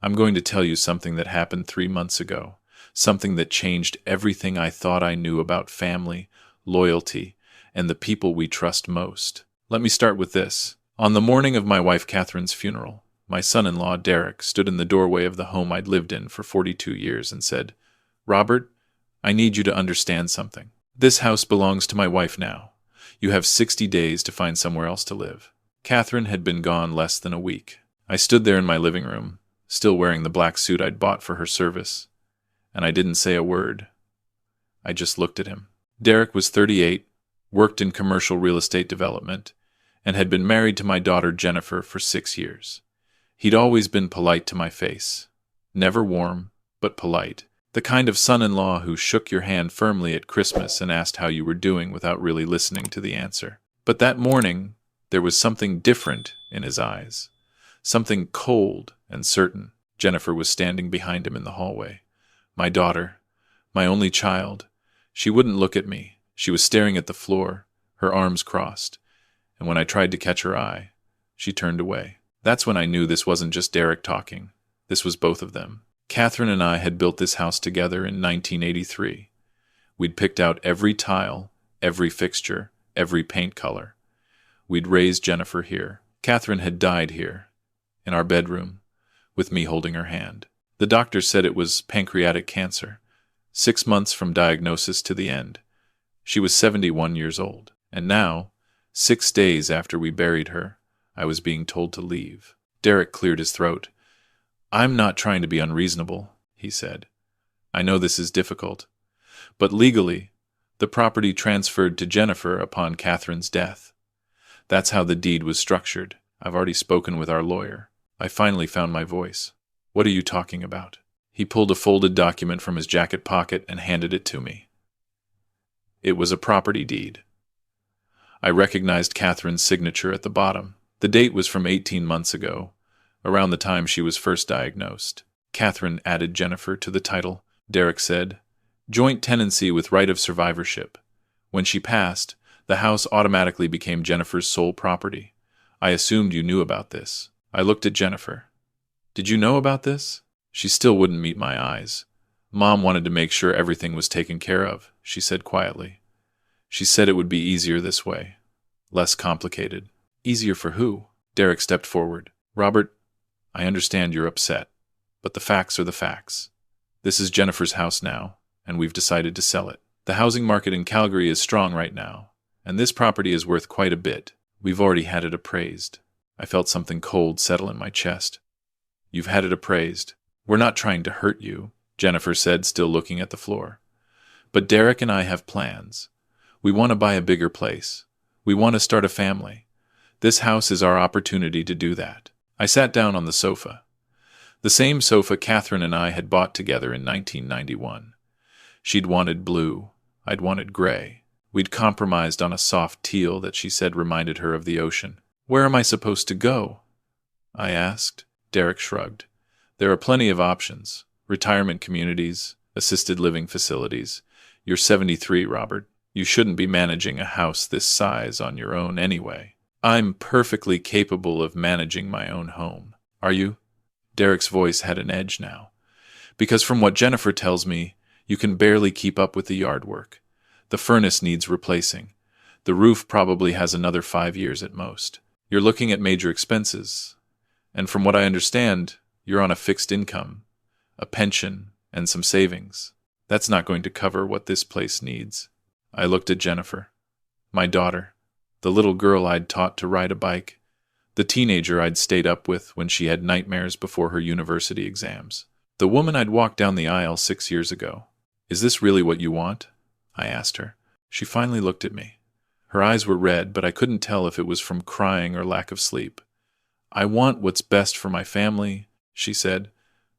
I'm going to tell you something that happened 3 months ago. Something that changed everything I thought I knew about family, loyalty, and the people we trust most. Let me start with this. On the morning of my wife Catherine's funeral, my son-in-law Derek stood in the doorway of the home I'd lived in for 42 years and said, "Robert, I need you to understand something. This house belongs to my wife now. You have 60 days to find somewhere else to live." Catherine had been gone less than a week. I stood there in my living room, still wearing the black suit I'd bought for her service, and I didn't say a word. I just looked at him. Derek was 38, worked in commercial real estate development, and had been married to my daughter Jennifer for 6 years. He'd always been polite to my face. Never warm, but polite. The kind of son-in-law who shook your hand firmly at Christmas and asked how you were doing without really listening to the answer. But that morning, there was something different in his eyes. Something cold and certain. Jennifer was standing behind him in the hallway. My daughter, my only child. She wouldn't look at me. She was staring at the floor, her arms crossed. And when I tried to catch her eye, she turned away. That's when I knew this wasn't just Derek talking. This was both of them. Catherine and I had built this house together in 1983. We'd picked out every tile, every fixture, every paint color. We'd raised Jennifer here. Catherine had died here, in our bedroom, with me holding her hand. The doctor said it was pancreatic cancer, 6 months from diagnosis to the end. She was 71 years old. And now, 6 days after we buried her, I was being told to leave. Derek cleared his throat. "I'm not trying to be unreasonable," he said. "I know this is difficult. But legally, the property transferred to Jennifer upon Catherine's death. That's how the deed was structured. I've already spoken with our lawyer." I finally found my voice. "What are you talking about?" He pulled a folded document from his jacket pocket and handed it to me. It was a property deed. I recognized Catherine's signature at the bottom. The date was from 18 months ago, around the time she was first diagnosed. Catherine added Jennifer to the title. Derek said, "Joint tenancy with right of survivorship. When she passed, the house automatically became Jennifer's sole property. I assumed you knew about this." I looked at Jennifer. "Did you know about this?" She still wouldn't meet my eyes. "Mom wanted to make sure everything was taken care of," she said quietly. "She said it would be easier this way. Less complicated." "Easier for who?" Derek stepped forward. "Robert, I understand you're upset, but the facts are the facts. This is Jennifer's house now, and we've decided to sell it. The housing market in Calgary is strong right now, and this property is worth quite a bit. We've already had it appraised." I felt something cold settle in my chest. "You've had it appraised. We're not trying to hurt you," Jennifer said, still looking at the floor. "But Derek and I have plans. We want to buy a bigger place. We want to start a family. This house is our opportunity to do that." I sat down on the sofa. The same sofa Catherine and I had bought together in 1991. She'd wanted blue. I'd wanted gray. We'd compromised on a soft teal that she said reminded her of the ocean. "Where am I supposed to go?" I asked. Derek shrugged. "There are plenty of options. Retirement communities, assisted living facilities. You're 73, Robert. You shouldn't be managing a house this size on your own anyway." "I'm perfectly capable of managing my own home." "Are you?" Derek's voice had an edge now. "Because from what Jennifer tells me, you can barely keep up with the yard work. The furnace needs replacing. The roof probably has another 5 years at most. You're looking at major expenses. And from what I understand, you're on a fixed income, a pension, and some savings. That's not going to cover what this place needs." I looked at Jennifer. My daughter. The little girl I'd taught to ride a bike. The teenager I'd stayed up with when she had nightmares before her university exams. The woman I'd walked down the aisle 6 years ago. "Is this really what you want?" I asked her. She finally looked at me. Her eyes were red, but I couldn't tell if it was from crying or lack of sleep. "I want what's best for my family," she said.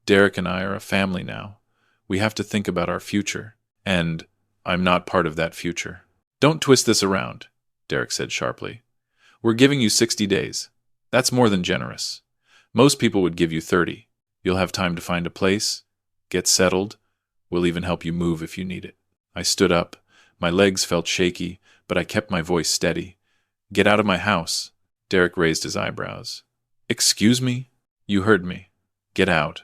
"Derek and I are a family now. We have to think about our future. And I'm not part of that future." "Don't twist this around," Derek said sharply. "We're giving you 60 days. That's more than generous. Most people would give you 30. You'll have time to find a place, get settled. We'll even help you move if you need it." I stood up. My legs felt shaky, but I kept my voice steady. "Get out of my house." Derek raised his eyebrows. "Excuse me?" "You heard me. Get out."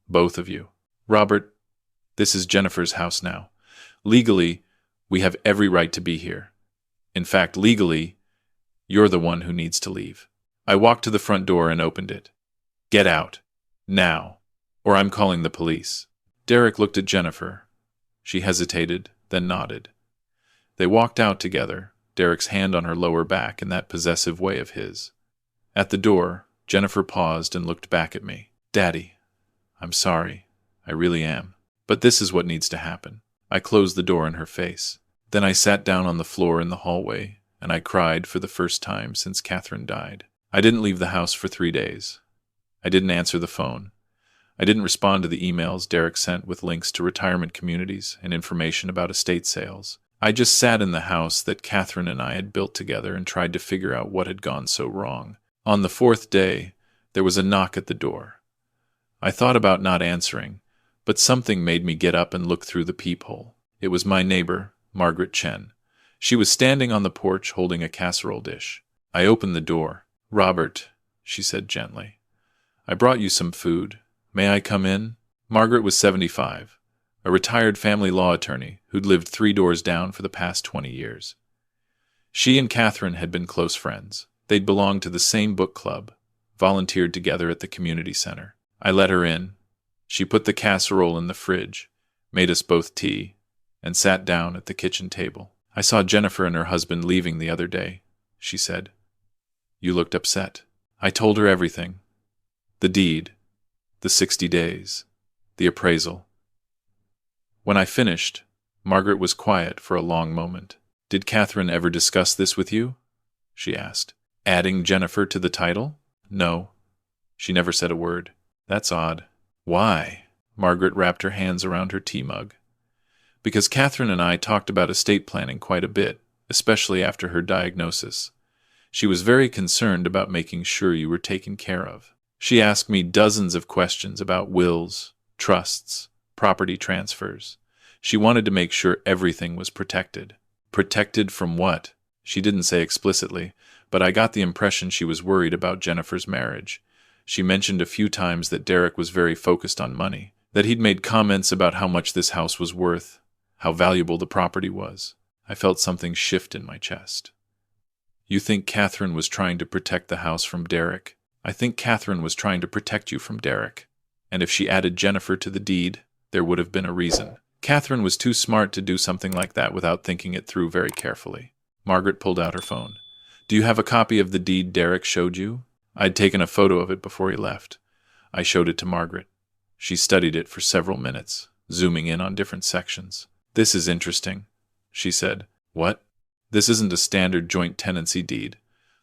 Both of you. Robert, this is Jennifer's house now. Legally, we have every right to be here. In fact, legally, you're the one who needs to leave. I walked to the front door and opened it. Get out. Now. Or I'm calling the police. Derek looked at Jennifer. She hesitated, then nodded. They walked out together, Derek's hand on her lower back in that possessive way of his. At the door, Jennifer paused and looked back at me. Daddy, I'm sorry. I really am. But this is what needs to happen. I closed the door in her face. Then I sat down on the floor in the hallway, and I cried for the first time since Catherine died. I didn't leave the house for 3 days. I didn't answer the phone. I didn't respond to the emails Derek sent with links to retirement communities and information about estate sales. I just sat in the house that Catherine and I had built together and tried to figure out what had gone so wrong. On the 4th day, there was a knock at the door. I thought about not answering, but something made me get up and look through the peephole. It was my neighbor, Margaret Chen. She was standing on the porch holding a casserole dish. I opened the door. Robert, she said gently, I brought you some food. May I come in? Margaret was 75, a retired family law attorney who'd lived 3 doors down for the past 20 years. She and Catherine had been close friends. They'd belonged to the same book club, volunteered together at the community center. I let her in. She put the casserole in the fridge, made us both tea, and sat down at the kitchen table. I saw Jennifer and her husband leaving the other day, she said. You looked upset. I told her everything. The deed, the 60 days, the appraisal. When I finished, Margaret was quiet for a long moment. Did Catherine ever discuss this with you? She asked. Adding Jennifer to the title? No. She never said a word. That's odd. Why? Margaret wrapped her hands around her tea mug. Because Catherine and I talked about estate planning quite a bit, especially after her diagnosis. She was very concerned about making sure you were taken care of. She asked me dozens of questions about wills, trusts, property transfers. She wanted to make sure everything was protected. Protected from what? She didn't say explicitly, but I got the impression she was worried about Jennifer's marriage. She mentioned a few times that Derek was very focused on money, that he'd made comments about how much this house was worth, how valuable the property was. I felt something shift in my chest. You think Catherine was trying to protect the house from Derek? I think Catherine was trying to protect you from Derek. And if she added Jennifer to the deed, there would have been a reason. Catherine was too smart to do something like that without thinking it through very carefully. Margaret pulled out her phone. Do you have a copy of the deed Derek showed you? I'd taken a photo of it before he left. I showed it to Margaret. She studied it for several minutes, zooming in on different sections. This is interesting, she said. What? This isn't a standard joint tenancy deed.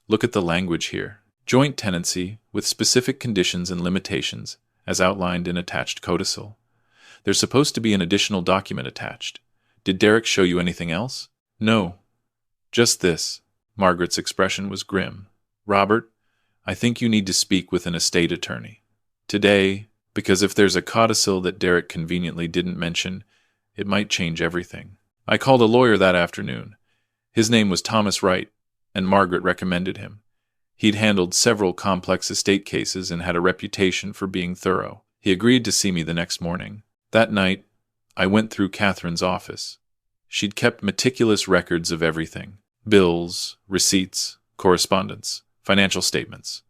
Look at the language here. Joint tenancy with specific conditions and limitations, as outlined in attached codicil. There's supposed to be an additional document attached. Did Derek show you anything else? No. Just this. Margaret's expression was grim. Robert, I think you need to speak with an estate attorney. Today, because if there's a codicil that Derek conveniently didn't mention, it might change everything. I called a lawyer that afternoon. His name was Thomas Wright, and Margaret recommended him. He'd handled several complex estate cases and had a reputation for being thorough. He agreed to see me the next morning. That night, I went through Catherine's office. She'd kept meticulous records of everything. Bills, receipts, correspondence, financial statements.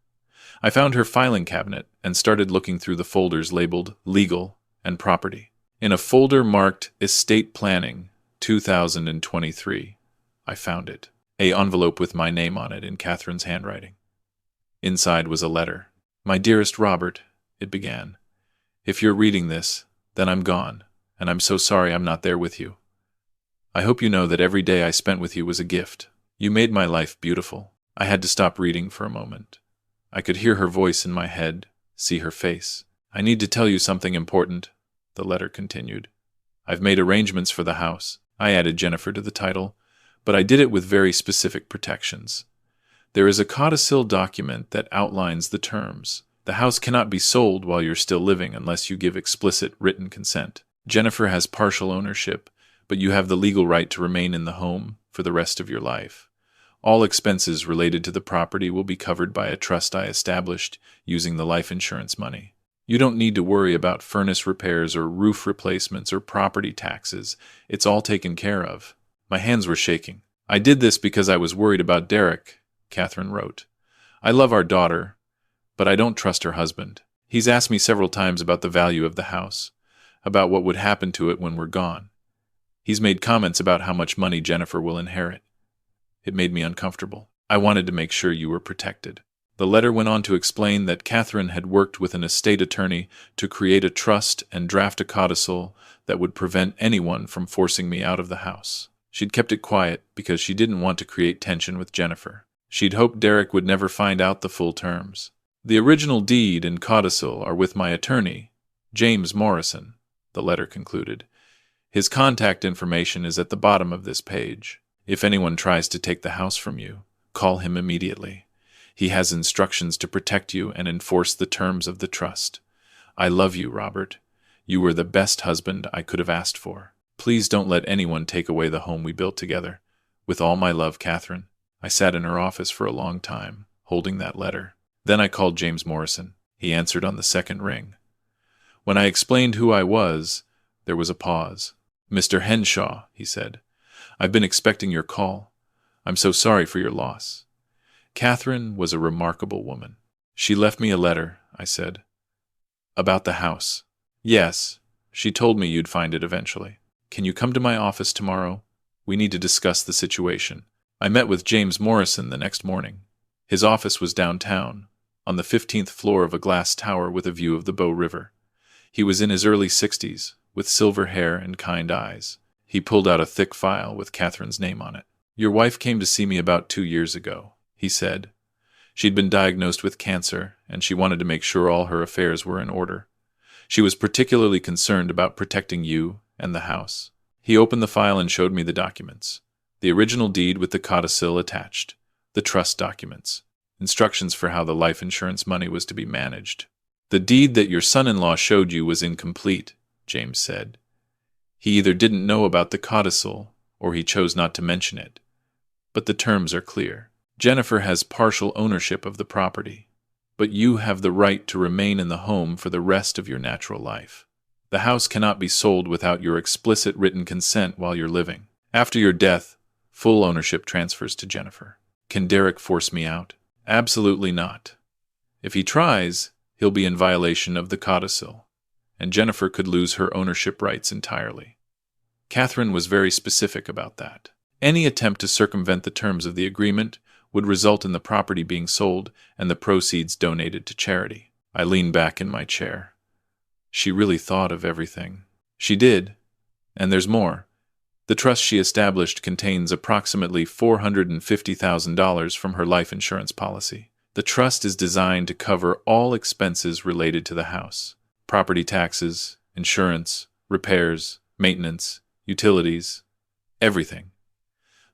I found her filing cabinet and started looking through the folders labeled Legal and Property. In a folder marked Estate Planning 2023, I found it. An envelope with my name on it in Catherine's handwriting. Inside was a letter. My dearest Robert, it began. If you're reading this, then I'm gone, and I'm so sorry I'm not there with you. I hope you know that every day I spent with you was a gift. You made my life beautiful. I had to stop reading for a moment. I could hear her voice in my head, see her face. I need to tell you something important, the letter continued. I've made arrangements for the house. I added Jennifer to the title, but I did it with very specific protections. There is a codicil document that outlines the terms. The house cannot be sold while you're still living unless you give explicit written consent. Jennifer has partial ownership, but you have the legal right to remain in the home for the rest of your life. All expenses related to the property will be covered by a trust I established using the life insurance money. You don't need to worry about furnace repairs or roof replacements or property taxes. It's all taken care of. My hands were shaking. I did this because I was worried about Derek, Catherine wrote. I love our daughter, but I don't trust her husband. He's asked me several times about the value of the house, about what would happen to it when we're gone. He's made comments about how much money Jennifer will inherit. It made me uncomfortable. I wanted to make sure you were protected. The letter went on to explain that Catherine had worked with an estate attorney to create a trust and draft a codicil that would prevent anyone from forcing me out of the house. She'd kept it quiet because she didn't want to create tension with Jennifer. She'd hoped Derek would never find out the full terms. The original deed and codicil are with my attorney, James Morrison, the letter concluded. His contact information is at the bottom of this page. If anyone tries to take the house from you, call him immediately. He has instructions to protect you and enforce the terms of the trust. I love you, Robert. You were the best husband I could have asked for. Please don't let anyone take away the home we built together. With all my love, Catherine. I sat in her office for a long time, holding that letter. Then I called James Morrison. He answered on the second ring. When I explained who I was, there was a pause. Mr. Henshaw, he said, I've been expecting your call. I'm so sorry for your loss. Catherine was a remarkable woman. She left me a letter, I said. About the house. Yes, she told me you'd find it eventually. Can you come to my office tomorrow? We need to discuss the situation. I met with James Morrison the next morning. His office was downtown, on the 15th floor of a glass tower with a view of the Bow River. He was in his early 60s, with silver hair and kind eyes. He pulled out a thick file with Catherine's name on it. Your wife came to see me about 2 years ago, he said. She'd been diagnosed with cancer, and she wanted to make sure all her affairs were in order. She was particularly concerned about protecting you and the house. He opened the file and showed me the documents. The original deed with the codicil attached, the trust documents, instructions for how the life insurance money was to be managed. The deed that your son-in-law showed you was incomplete, James said. He either didn't know about the codicil, or he chose not to mention it. But the terms are clear. Jennifer has partial ownership of the property, but you have the right to remain in the home for the rest of your natural life. The house cannot be sold without your explicit written consent while you're living. After your death, full ownership transfers to Jennifer. Can Derek force me out? Absolutely not. If he tries, he'll be in violation of the codicil, and Jennifer could lose her ownership rights entirely. Catherine was very specific about that. Any attempt to circumvent the terms of the agreement would result in the property being sold and the proceeds donated to charity. I leaned back in my chair. She really thought of everything. She did. And there's more. The trust she established contains approximately $450,000 from her life insurance policy. The trust is designed to cover all expenses related to the house. Property taxes, insurance, repairs, maintenance, utilities, everything.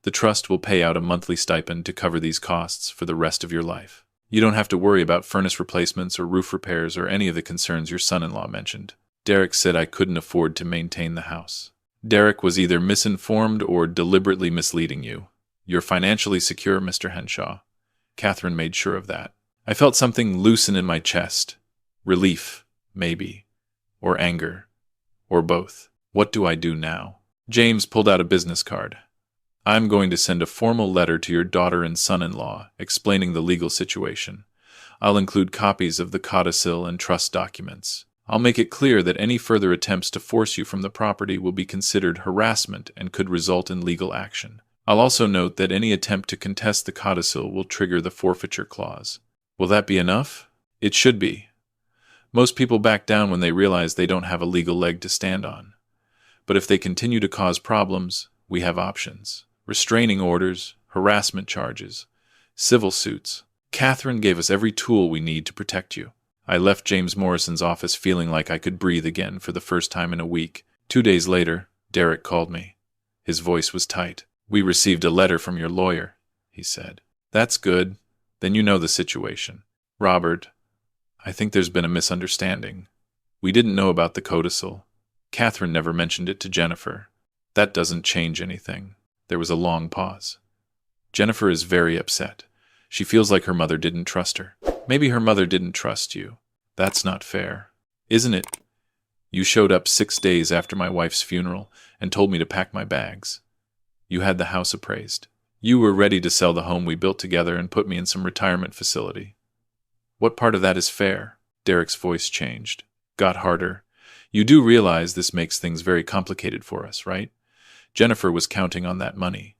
The trust will pay out a monthly stipend to cover these costs for the rest of your life. You don't have to worry about furnace replacements or roof repairs or any of the concerns your son-in-law mentioned. Derek said I couldn't afford to maintain the house. Derek was either misinformed or deliberately misleading you. You're financially secure, Mr. Henshaw. Catherine made sure of that. I felt something loosen in my chest. Relief, maybe. Or anger. Or both. What do I do now? James pulled out a business card. I'm going to send a formal letter to your daughter and son-in-law explaining the legal situation. I'll include copies of the codicil and trust documents. I'll make it clear that any further attempts to force you from the property will be considered harassment and could result in legal action. I'll also note that any attempt to contest the codicil will trigger the forfeiture clause. Will that be enough? It should be. Most people back down when they realize they don't have a legal leg to stand on. But if they continue to cause problems, we have options. Restraining orders, harassment charges, civil suits. Catherine gave us every tool we need to protect you. I left James Morrison's office feeling like I could breathe again for the first time in a week. 2 days later, Derek called me. His voice was tight. We received a letter from your lawyer, he said. That's good. Then you know the situation. Robert, I think there's been a misunderstanding. We didn't know about the codicil. Catherine never mentioned it to Jennifer. That doesn't change anything. There was a long pause. Jennifer is very upset. She feels like her mother didn't trust her. Maybe her mother didn't trust you. That's not fair. Isn't it? You showed up 6 days after my wife's funeral and told me to pack my bags. You had the house appraised. You were ready to sell the home we built together and put me in some retirement facility. What part of that is fair? Derek's voice changed, got harder. You do realize this makes things very complicated for us, right? Jennifer was counting on that money.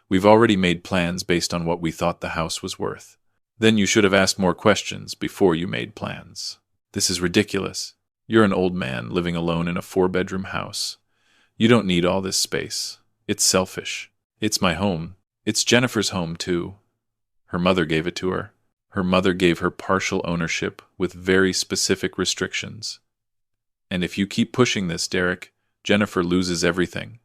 We've already made plans based on what we thought the house was worth. Then you should have asked more questions before you made plans. This is ridiculous. You're an old man living alone in a 4-bedroom house. You don't need all this space. It's selfish. It's my home. It's Jennifer's home, too. Her mother gave it to her. Her mother gave her partial ownership with very specific restrictions. And if you keep pushing this, Derek, Jennifer loses everything.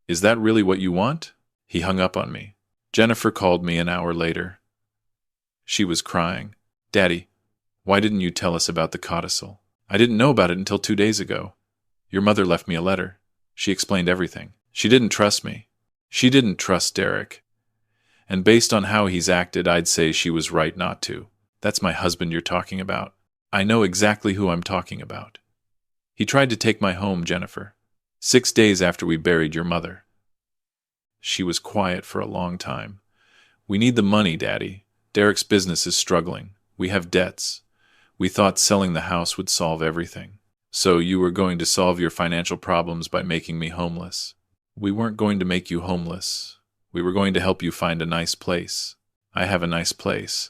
Is that really what you want? He hung up on me. Jennifer called me an hour later. She was crying. Daddy, why didn't you tell us about the codicil? I didn't know about it until 2 days ago. Your mother left me a letter. She explained everything. She didn't trust me. She didn't trust Derek. And based on how he's acted, I'd say she was right not to. That's my husband you're talking about. I know exactly who I'm talking about. He tried to take my home, Jennifer. 6 days after we buried your mother. She was quiet for a long time. We need the money, Daddy. Derek's business is struggling. We have debts. We thought selling the house would solve everything. So you were going to solve your financial problems by making me homeless. We weren't going to make you homeless. We were going to help you find a nice place. I have a nice place.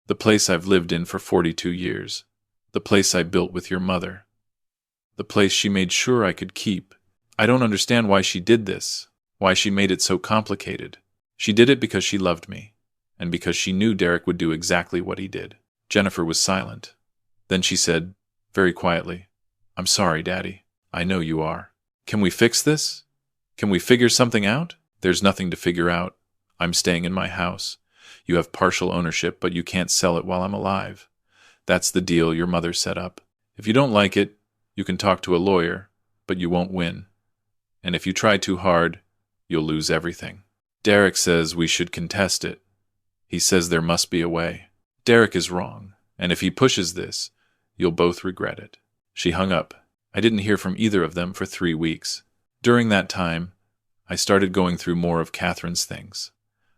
The place I've lived in for 42 years. The place I built with your mother. The place she made sure I could keep. I don't understand why she did this, why she made it so complicated. She did it because she loved me, and because she knew Derek would do exactly what he did. Jennifer was silent. Then she said, very quietly, I'm sorry, Daddy. I know you are. Can we fix this? Can we figure something out? There's nothing to figure out. I'm staying in my house. You have partial ownership, but you can't sell it while I'm alive. That's the deal your mother set up. If you don't like it, you can talk to a lawyer, but you won't win. And if you try too hard, you'll lose everything. Derek says we should contest it. He says there must be a way. Derek is wrong, and if he pushes this, you'll both regret it. She hung up. I didn't hear from either of them for 3 weeks. During that time, I started going through more of Catherine's things.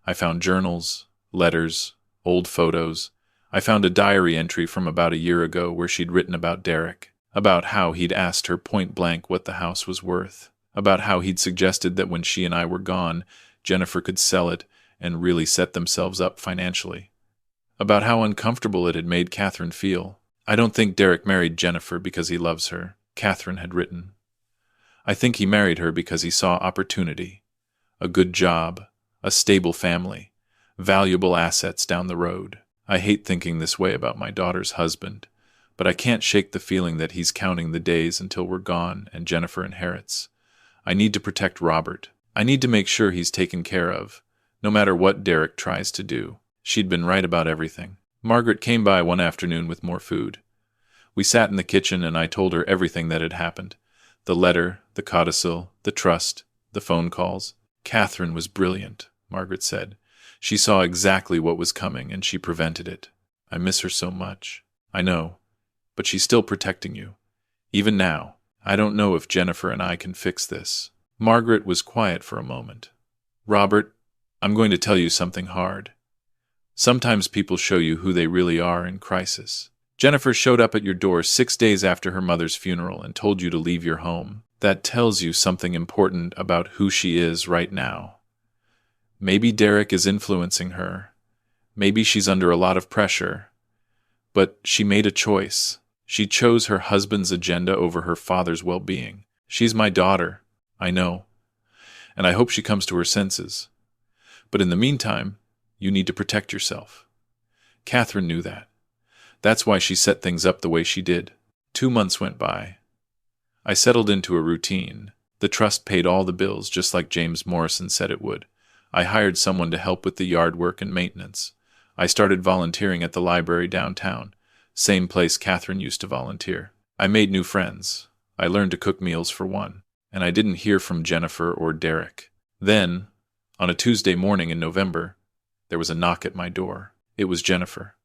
I found journals, letters, old photos. I found a diary entry from about a year ago where she'd written about Derek, about how he'd asked her point blank what the house was worth, about how he'd suggested that when she and I were gone, Jennifer could sell it and really set themselves up financially, about how uncomfortable it had made Catherine feel. I don't think Derek married Jennifer because he loves her, Catherine had written. I think he married her because he saw opportunity, a good job, a stable family, valuable assets down the road. I hate thinking this way about my daughter's husband, but I can't shake the feeling that he's counting the days until we're gone and Jennifer inherits. I need to protect Robert. I need to make sure he's taken care of, no matter what Derek tries to do. She'd been right about everything. Margaret came by one afternoon with more food. We sat in the kitchen and I told her everything that had happened. The letter, the codicil, the trust, the phone calls. Catherine was brilliant, Margaret said. She saw exactly what was coming and she prevented it. I miss her so much. I know, but she's still protecting you. Even now, I don't know if Jennifer and I can fix this. Margaret was quiet for a moment. Robert, I'm going to tell you something hard. Sometimes people show you who they really are in crisis. Jennifer showed up at your door 6 days after her mother's funeral and told you to leave your home. That tells you something important about who she is right now. Maybe Derek is influencing her. Maybe she's under a lot of pressure. But she made a choice. She chose her husband's agenda over her father's well-being. She's my daughter, I know, and I hope she comes to her senses. But in the meantime, you need to protect yourself. Catherine knew that. That's why she set things up the way she did. 2 months went by. I settled into a routine. The trust paid all the bills just like James Morrison said it would. I hired someone to help with the yard work and maintenance. I started volunteering at the library downtown, same place Catherine used to volunteer. I made new friends. I learned to cook meals for one, and I didn't hear from Jennifer or Derek. Then, on a Tuesday morning in November, there was a knock at my door. It was Jennifer.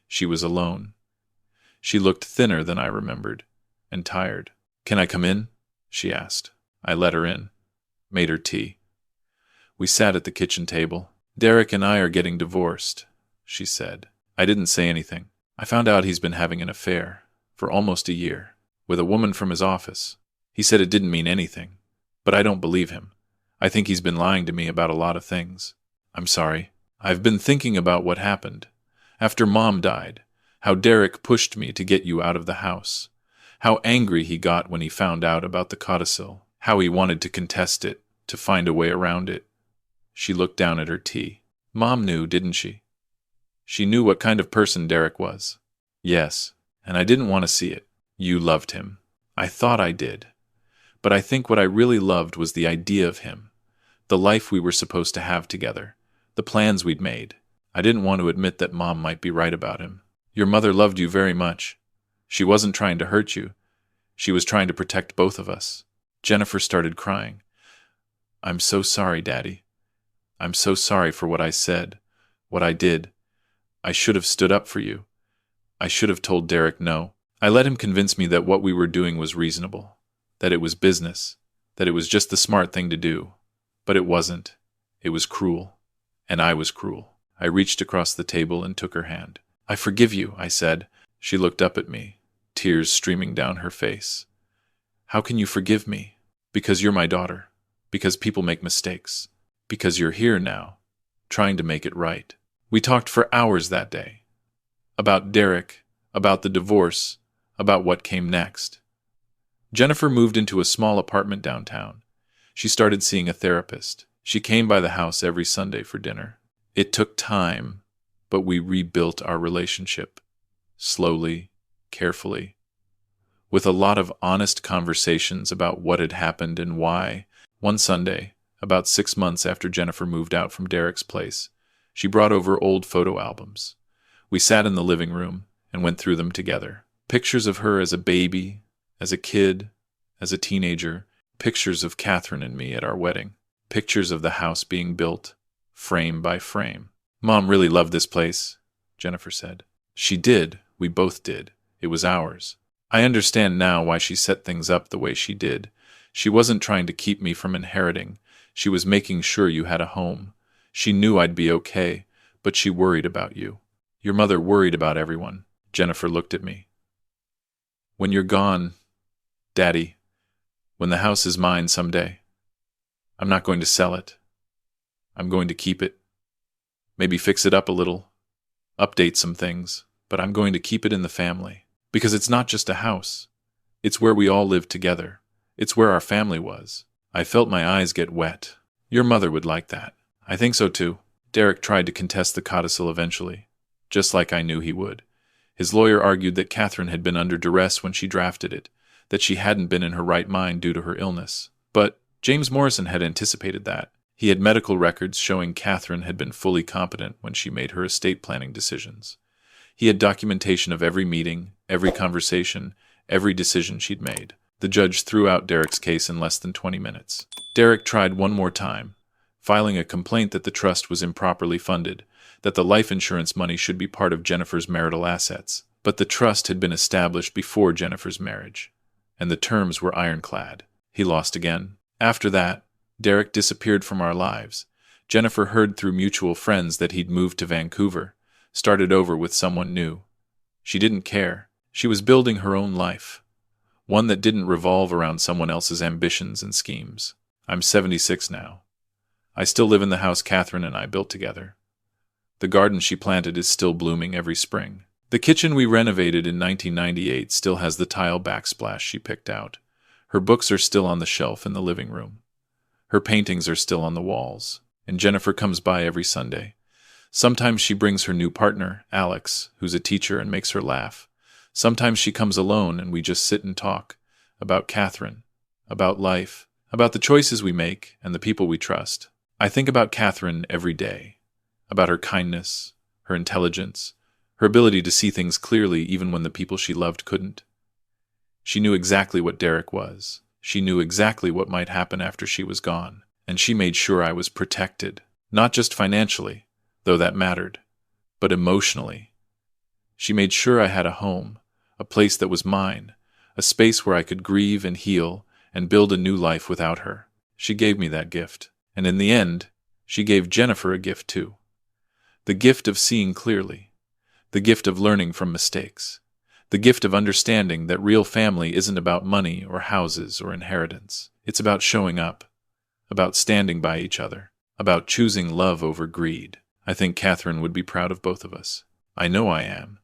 She was alone. She looked thinner than I remembered, and tired. "Can I come in?" she asked. I let her in, made her tea. We sat at the kitchen table. "Derek and I are getting divorced," she said. I didn't say anything. "I found out he's been having an affair, for almost a year, with a woman from his office. He said it didn't mean anything, but I don't believe him. I think he's been lying to me about a lot of things. I'm sorry. I've been thinking about what happened. After Mom died, how Derek pushed me to get you out of the house. How angry he got when he found out about the codicil. How he wanted to contest it, to find a way around it." She looked down at her tea. "Mom knew, didn't she? She knew what kind of person Derek was." "Yes, and I didn't want to see it. You loved him." "I thought I did. But I think what I really loved was the idea of him, the life we were supposed to have together, the plans we'd made. I didn't want to admit that Mom might be right about him. Your mother loved you very much. She wasn't trying to hurt you. She was trying to protect both of us." Jennifer started crying. "I'm so sorry, Daddy. I'm so sorry for what I said, what I did. I should have stood up for you. I should have told Derek no. I let him convince me that what we were doing was reasonable, that it was business, that it was just the smart thing to do. But it wasn't. It was cruel. And I was cruel." I reached across the table and took her hand. "I forgive you," I said. She looked up at me, tears streaming down her face. "How can you forgive me?" "Because you're my daughter. Because people make mistakes. Because you're here now, trying to make it right." We talked for hours that day. About Derek, about the divorce, about what came next. Jennifer moved into a small apartment downtown. She started seeing a therapist. She came by the house every Sunday for dinner. It took time, but we rebuilt our relationship. Slowly, carefully. With a lot of honest conversations about what had happened and why. One Sunday, about 6 months after Jennifer moved out from Derek's place, she brought over old photo albums. We sat in the living room and went through them together. Pictures of her as a baby, as a kid, as a teenager. Pictures of Catherine and me at our wedding. Pictures of the house being built, frame by frame. "Mom really loved this place," Jennifer said. "She did. We both did. It was ours. I understand now why she set things up the way she did. She wasn't trying to keep me from inheriting. She was making sure you had a home. She knew I'd be okay, but she worried about you. Your mother worried about everyone." Jennifer looked at me. "When you're gone, Daddy, when the house is mine someday, I'm not going to sell it. I'm going to keep it. Maybe fix it up a little, update some things, but I'm going to keep it in the family. Because it's not just a house. It's where we all lived together. It's where our family was." I felt my eyes get wet. "Your mother would like that." "I think so too." Derek tried to contest the codicil eventually, just like I knew he would. His lawyer argued that Catherine had been under duress when she drafted it, that she hadn't been in her right mind due to her illness. But James Morrison had anticipated that. He had medical records showing Catherine had been fully competent when she made her estate planning decisions. He had documentation of every meeting, every conversation, every decision she'd made. The judge threw out Derek's case in less than 20 minutes. Derek tried one more time, filing a complaint that the trust was improperly funded, that the life insurance money should be part of Jennifer's marital assets. But the trust had been established before Jennifer's marriage, and the terms were ironclad. He lost again. After that, Derek disappeared from our lives. Jennifer heard through mutual friends that he'd moved to Vancouver, started over with someone new. She didn't care. She was building her own life, one that didn't revolve around someone else's ambitions and schemes. I'm 76 now. I still live in the house Catherine and I built together. The garden she planted is still blooming every spring. The kitchen we renovated in 1998 still has the tile backsplash she picked out. Her books are still on the shelf in the living room. Her paintings are still on the walls, and Jennifer comes by every Sunday. Sometimes she brings her new partner, Alex, who's a teacher and makes her laugh. Sometimes she comes alone and we just sit and talk about Catherine, about life, about the choices we make and the people we trust. I think about Catherine every day, about her kindness, her intelligence, her ability to see things clearly even when the people she loved couldn't. She knew exactly what Derek was. She knew exactly what might happen after she was gone, and she made sure I was protected, not just financially, though that mattered, but emotionally. She made sure I had a home a place that was mine, a space where I could grieve and heal and build a new life without her. She gave me that gift. And in the end, she gave Jennifer a gift too. The gift of seeing clearly. The gift of learning from mistakes. The gift of understanding that real family isn't about money or houses or inheritance. It's about showing up, about standing by each other, about choosing love over greed. I think Catherine would be proud of both of us. I know I am.